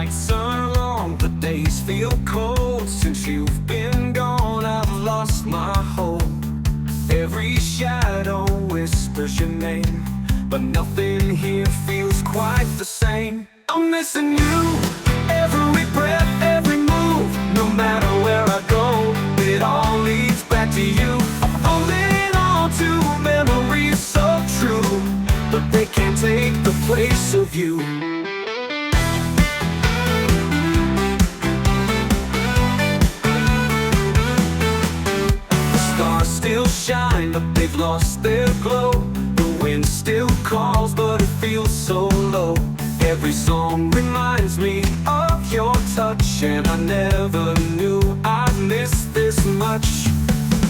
nights are long, the days feel cold. Since you've been gone, I've lost my hope. Every shadow whispers your name, but nothing here feels quite the same. I'm missing you, every breath, every move. No matter where I go, it all leads back to you. I'm holding on to memories so true, but they can't take the place of you. The stars still shine, but they've lost their glow. The wind still calls, but it feels so low. Every song reminds me of your touch, and I never knew I'd miss this much.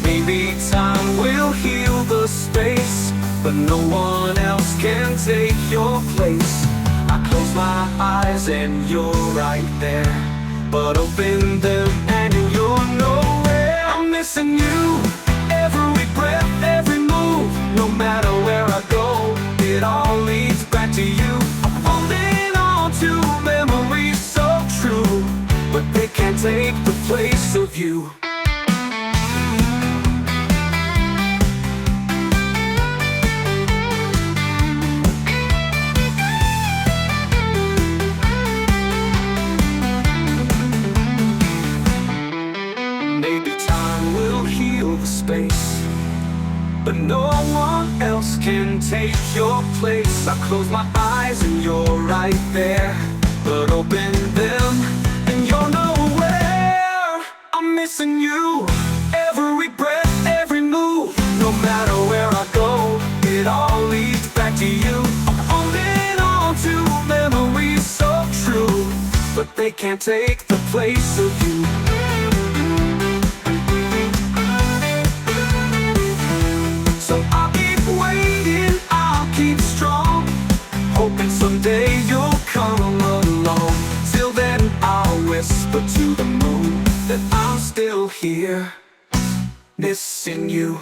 Maybe time will heal the space, but no one else can take your place. I close my eyes and you're right there, but open them and you're nowhere. I'm missing you, every breath, every move. No matter where I go, it all leads back to you. I'm holding on to memories so true, but they can't take the place of you. Maybe time will heal the space, but no one else can take your place. I close my eyes and you're right there, but open them and you're nowhere. I'm missing you, every breath, every move. No matter where I go, it all leads back to you. I'm holding on to memories so true, but they can't take the place of you. So I'll keep waiting, I'll keep strong, hoping someday you'll come along. Till then I'll whisper to the moon that I'm still here, missing you.